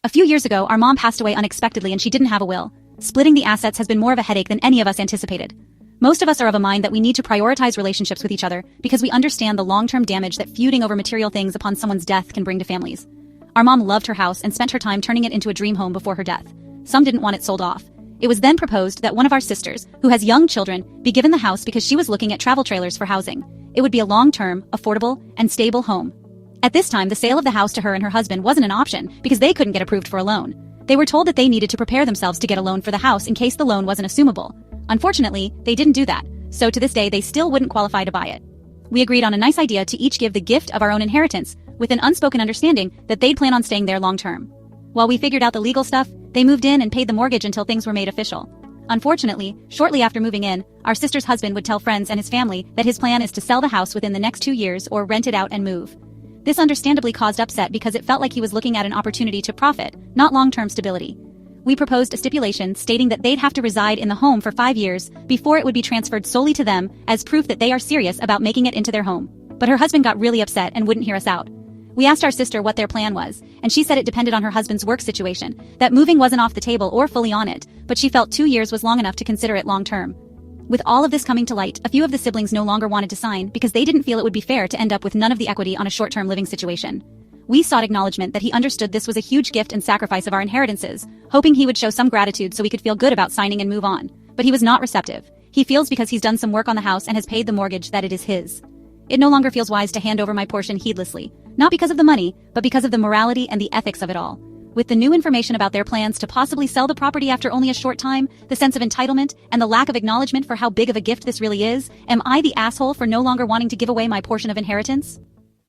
A few years ago, our mom passed away unexpectedly and she didn't have a will. Splitting the assets has been more of a headache than any of us anticipated. Most of us are of a mind that we need to prioritize relationships with each other because we understand the long-term damage that feuding over material things upon someone's death can bring to families. Our mom loved her house and spent her time turning it into a dream home before her death. Some didn't want it sold off. It was then proposed that one of our sisters, who has young children, be given the house because she was looking at travel trailers for housing. It would be a long-term, affordable, and stable home. At this time, the sale of the house to her and her husband wasn't an option because they couldn't get approved for a loan. They were told that they needed to prepare themselves to get a loan for the house in case the loan wasn't assumable. Unfortunately, they didn't do that, so to this day they still wouldn't qualify to buy it. We agreed on a nice idea to each give the gift of our own inheritance, with an unspoken understanding that they'd plan on staying there long-term. While we figured out the legal stuff, they moved in and paid the mortgage until things were made official. Unfortunately, shortly after moving in, our sister's husband would tell friends and his family that his plan is to sell the house within the next 2 years or rent it out and move. This understandably caused upset because it felt like he was looking at an opportunity to profit, not long-term stability. We proposed a stipulation stating that they'd have to reside in the home for 5 years before it would be transferred solely to them as proof that they are serious about making it into their home. But her husband got really upset and wouldn't hear us out. We asked our sister what their plan was, and she said it depended on her husband's work situation, that moving wasn't off the table or fully on it, but she felt 2 years was long enough to consider it long-term. With all of this coming to light, a few of the siblings no longer wanted to sign because they didn't feel it would be fair to end up with none of the equity on a short-term living situation. We sought acknowledgement that he understood this was a huge gift and sacrifice of our inheritances, hoping he would show some gratitude so we could feel good about signing and move on. But he was not receptive. He feels because he's done some work on the house and has paid the mortgage that it is his. It no longer feels wise to hand over my portion heedlessly, not because of the money, but because of the morality and the ethics of it all. With the new information about their plans to possibly sell the property after only a short time, the sense of entitlement, and the lack of acknowledgement for how big of a gift this really is, am I the asshole for no longer wanting to give away my portion of inheritance?